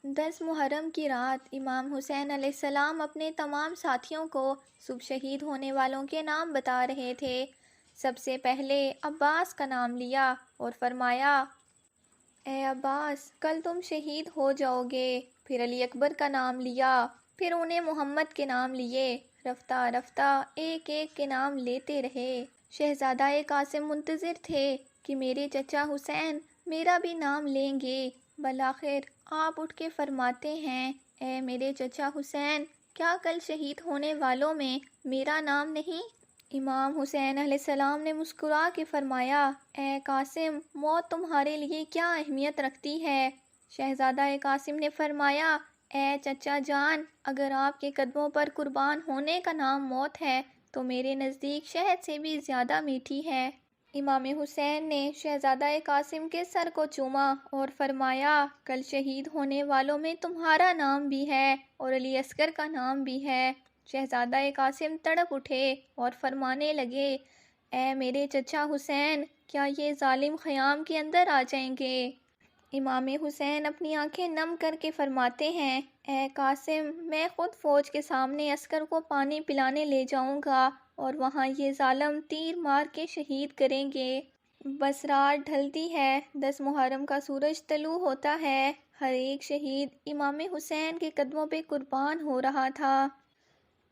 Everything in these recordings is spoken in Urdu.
10 محرم کی رات امام حسین علیہ السلام اپنے تمام ساتھیوں کو صبح شہید ہونے والوں کے نام بتا رہے تھے۔ سب سے پہلے عباس کا نام لیا اور فرمایا، اے عباس، کل تم شہید ہو جاؤ گے۔ پھر علی اکبر کا نام لیا، پھر انہیں محمد کے نام لیے۔ رفتہ رفتہ ایک ایک کے نام لیتے رہے۔ شہزادہ قاسم منتظر تھے کہ میرے چچا حسین میرا بھی نام لیں گے۔ بالآخر آپ اٹھ کے فرماتے ہیں، اے میرے چچا حسین، کیا کل شہید ہونے والوں میں میرا نام نہیں؟ امام حسین علیہ السلام نے مسکرا کے فرمایا، اے قاسم، موت تمہارے لیے کیا اہمیت رکھتی ہے؟ شہزادہ قاسم نے فرمایا، اے چچا جان، اگر آپ کے قدموں پر قربان ہونے کا نام موت ہے تو میرے نزدیک شہد سے بھی زیادہ میٹھی ہے۔ امام حسین نے شہزادہ قاسم کے سر کو چوما اور فرمایا، کل شہید ہونے والوں میں تمہارا نام بھی ہے اور علی اصغر کا نام بھی ہے۔ شہزادہ قاسم تڑپ اٹھے اور فرمانے لگے، اے میرے چچا حسین، کیا یہ ظالم خیام کے اندر آ جائیں گے؟ امام حسین اپنی آنکھیں نم کر کے فرماتے ہیں، اے قاسم، میں خود فوج کے سامنے عسکر کو پانی پلانے لے جاؤں گا اور وہاں یہ ظالم تیر مار کے شہید کریں گے۔ بس رات ڈھلتی ہے، 10 محرم کا سورج طلوع ہوتا ہے، ہر ایک شہید امام حسین کے قدموں پہ قربان ہو رہا تھا۔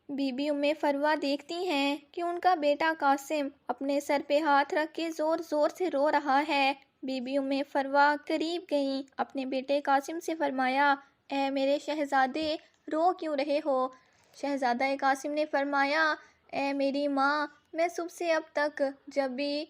بی بی ام فروہ دیکھتی ہیں کہ ان کا بیٹا قاسم اپنے سر پہ ہاتھ رکھ کے زور زور سے رو رہا ہے۔ بی بی ام فروہ قریب گئیں، اپنے بیٹے قاسم سے فرمایا، اے میرے شہزادے، رو کیوں رہے ہو؟ شہزادہ قاسم نے فرمایا، اے میری ماں، میں صبح سے اب تک جب بھی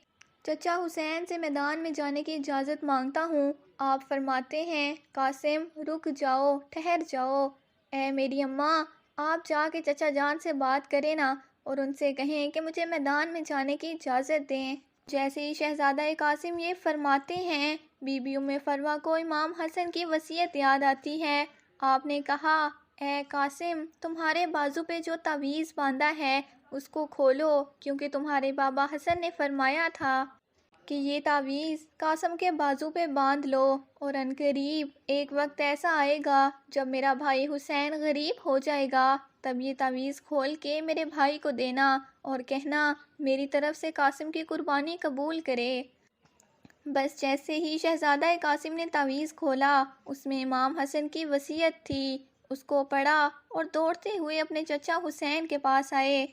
چچا حسین سے میدان میں جانے کی اجازت مانگتا ہوں، آپ فرماتے ہیں، قاسم رک جاؤ، ٹھہر جاؤ۔ اے میری اماں، آپ جا کے چچا جان سے بات کریں نا اور ان سے کہیں کہ مجھے میدان میں جانے کی اجازت دیں۔ جیسے ہی شہزادہ قاسم یہ فرماتے ہیں، بی بی ام فروہ کو امام حسن کی وصیت یاد آتی ہے۔ آپ نے کہا، اے قاسم، تمہارے بازو پہ جو تعویذ باندھا ہے اس کو کھولو، کیونکہ تمہارے بابا حسن نے فرمایا تھا کہ یہ تعویذ قاسم کے بازو پہ باندھ لو، اور عنقریب ایک وقت ایسا آئے گا جب میرا بھائی حسین غریب ہو جائے گا، تب یہ تعویذ کھول کے میرے بھائی کو دینا اور کہنا میری طرف سے قاسم کی قربانی قبول کرے۔ بس جیسے ہی شہزادہ قاسم نے تعویذ کھولا، اس میں امام حسن کی وصیت تھی، اس کو پڑھا اور دوڑتے ہوئے اپنے چچا حسین کے پاس آئے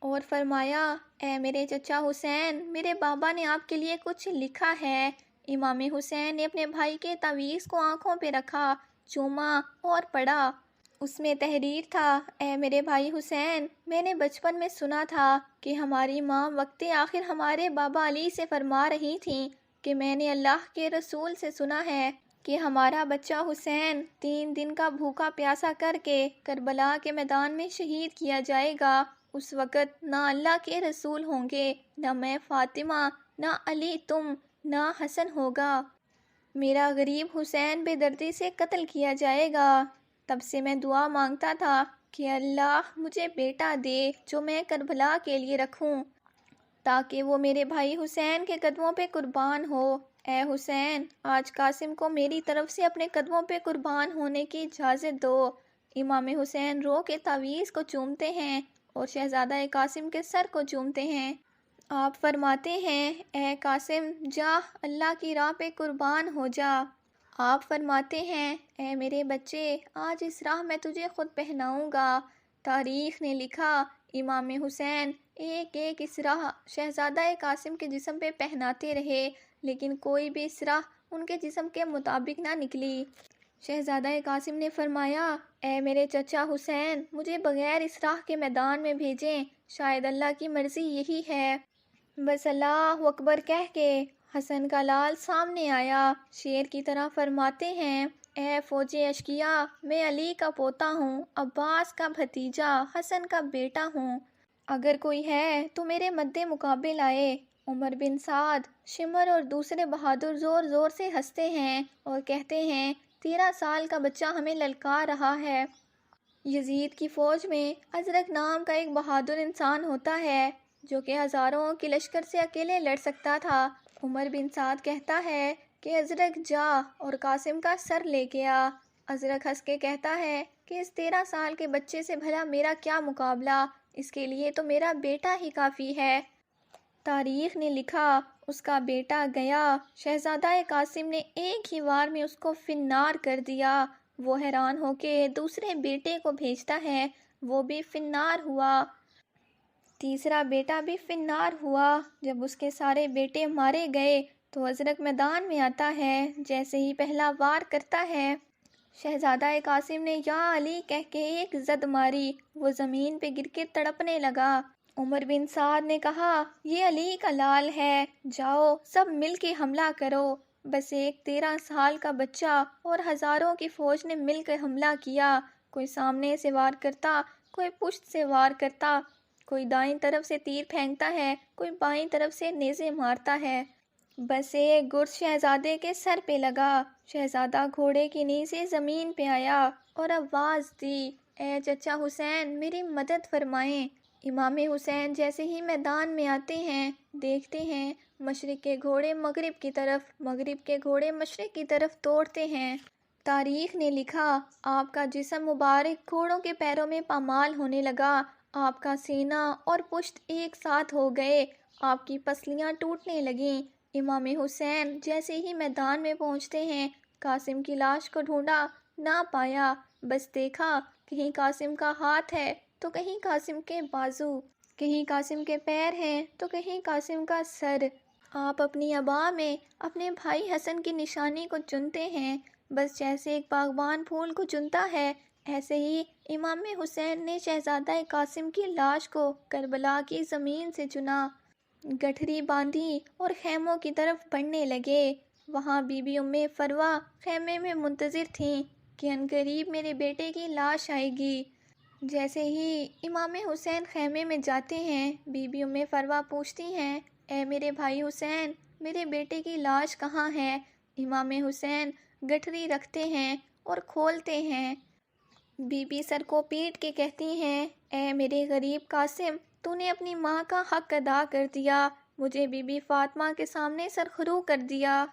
اور فرمایا، اے میرے چچا حسین، میرے بابا نے آپ کے لیے کچھ لکھا ہے۔ امام حسین نے اپنے بھائی کے تعویذ کو آنکھوں پہ رکھا، چوما اور پڑھا۔ اس میں تحریر تھا، اے میرے بھائی حسین، میں نے بچپن میں سنا تھا کہ ہماری ماں وقت آخر ہمارے بابا علی سے فرما رہی تھیں کہ میں نے اللہ کے رسول سے سنا ہے کہ ہمارا بچہ حسین 3 دن کا بھوکا پیاسا کر کے کربلا کے میدان میں شہید کیا جائے گا۔ اس وقت نہ اللہ کے رسول ہوں گے، نہ میں فاطمہ، نہ علی تم، نہ حسن ہوگا۔ میرا غریب حسین بے دردی سے قتل کیا جائے گا۔ تب سے میں دعا مانگتا تھا کہ اللہ مجھے بیٹا دے جو میں کربلا کے لیے رکھوں، تاکہ وہ میرے بھائی حسین کے قدموں پہ قربان ہو۔ اے حسین، آج قاسم کو میری طرف سے اپنے قدموں پہ قربان ہونے کی اجازت دو۔ امام حسین رو کے تعویذ کو چومتے ہیں اور شہزادہ قاسم کے سر کو چومتے ہیں۔ آپ فرماتے ہیں، اے قاسم، جا، اللہ کی راہ پہ قربان ہو جا۔ آپ فرماتے ہیں، اے میرے بچے، آج اس راہ میں تجھے خود پہناؤں گا۔ تاریخ نے لکھا، امام حسین ایک ایک اسرہ شہزادہ قاسم کے جسم پہ پہناتے رہے، لیکن کوئی بھی اسرہ ان کے جسم کے مطابق نہ نکلی۔ شہزادہ قاسم نے فرمایا، اے میرے چچا حسین، مجھے بغیر اسرہ کے میدان میں بھیجیں، شاید اللہ کی مرضی یہی ہے۔ بس اللہ اکبر کہہ کے حسن کا لال سامنے آیا، شیر کی طرح فرماتے ہیں، اے فوج اشقیا، میں علی کا پوتا ہوں، عباس کا بھتیجا، حسن کا بیٹا ہوں۔ اگر کوئی ہے تو میرے مد مقابل آئے۔ عمر بن سعد، شمر اور دوسرے بہادر زور زور سے ہنستے ہیں اور کہتے ہیں، 13 سال کا بچہ ہمیں للکار رہا ہے۔ یزید کی فوج میں ازرق نام کا ایک بہادر انسان ہوتا ہے جو کہ ہزاروں کے لشکر سے اکیلے لڑ سکتا تھا۔ عمر بن سعد کہتا ہے کہ ازرق جا اور قاسم کا سر لے کے آ۔ ازرق ہنس کے کہتا ہے کہ اس 13 سال کے بچے سے بھلا میرا کیا مقابلہ، اس کے لیے تو میرا بیٹا ہی کافی ہے۔ تاریخ نے لکھا اس کا بیٹا گیا، شہزادہ قاسم نے ایک ہی وار میں اس کو فنار کر دیا۔ وہ حیران ہو کے دوسرے بیٹے کو بھیجتا ہے، وہ بھی فنار ہوا۔ تیسرا بیٹا بھی فنار ہوا۔ جب اس کے سارے بیٹے مارے گئے تو ازرق میدان میں آتا ہے، جیسے ہی پہلا وار کرتا ہے شہزادہ قاسم نے یا علی کہہ کے ایک زد ماری، وہ زمین پہ گر کے تڑپنے لگا۔ عمر بن سعد نے کہا یہ علی کا لال ہے، جاؤ سب مل کے حملہ کرو۔ بس ایک 13 سال کا بچہ اور ہزاروں کی فوج نے مل کر حملہ کیا۔ کوئی سامنے سے وار کرتا، کوئی پشت سے وار کرتا، کوئی دائیں طرف سے تیر پھینکتا ہے، کوئی بائیں طرف سے نیزے مارتا ہے۔ بس ایک گرز شہزادے کے سر پہ لگا۔ شہزادہ گھوڑے کی نیز سے زمین پہ آیا اور آواز دی، اے چچا حسین میری مدد فرمائیں۔ امام حسین جیسے ہی میدان میں آتے ہیں، دیکھتے ہیں مشرق کے گھوڑے مغرب کی طرف، مغرب کے گھوڑے مشرق کی طرف دوڑتے ہیں۔ تاریخ نے لکھا آپ کا جسم مبارک گھوڑوں کے پیروں میں پامال ہونے لگا، آپ کا سینہ اور پشت ایک ساتھ ہو گئے، آپ کی پسلیاں ٹوٹنے لگیں۔ امام حسین جیسے ہی میدان میں پہنچتے ہیں، قاسم کی لاش کو ڈھونڈا، نہ پایا، بس دیکھا کہیں قاسم کا ہاتھ ہے تو کہیں قاسم کے بازو، کہیں قاسم کے پیر ہیں تو کہیں قاسم کا سر۔ آپ اپنی عبا میں اپنے بھائی حسن کی نشانی کو چنتے ہیں، بس جیسے ایک باغبان پھول کو چنتا ہے، ایسے ہی امام حسین نے شہزادہ قاسم کی لاش کو کربلا کی زمین سے چنا۔ گٹھری باندھی اور خیموں کی طرف بڑھنے لگے۔ وہاں بی بی ام فروہ خیمے میں منتظر تھیں کہ عنقریب میرے بیٹے کی لاش آئے گی۔ جیسے ہی امام حسین خیمے میں جاتے ہیں، بی بی ام فروہ پوچھتی ہیں، اے میرے بھائی حسین میرے بیٹے کی لاش کہاں ہے؟ امام حسین گٹھری رکھتے ہیں اور کھولتے ہیں۔ بی بی سر کو پیٹ کے کہتی ہیں، اے میرے غریب قاسم تو نے اپنی ماں کا حق ادا کر دیا، مجھے بی بی فاطمہ کے سامنے سرخرو کر دیا۔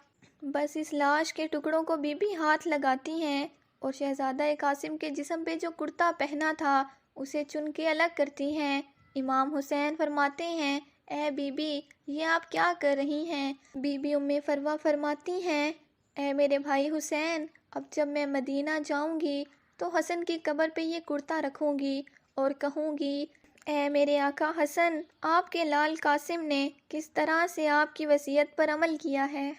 بس اس لاش کے ٹکڑوں کو بی بی ہاتھ لگاتی ہیں اور شہزادہ قاسم کے جسم پہ جو کرتا پہنا تھا اسے چن کے الگ کرتی ہیں۔ امام حسین فرماتے ہیں، اے بی بی یہ آپ کیا کر رہی ہیں؟ بی بی ام فروہ فرماتی ہیں، اے میرے بھائی حسین اب جب میں مدینہ جاؤں گی تو حسن کی قبر پہ یہ کرتا رکھوں گی اور کہوں گی، اے میرے آقا حسن آپ کے لال قاسم نے کس طرح سے آپ کی وصیت پر عمل کیا ہے۔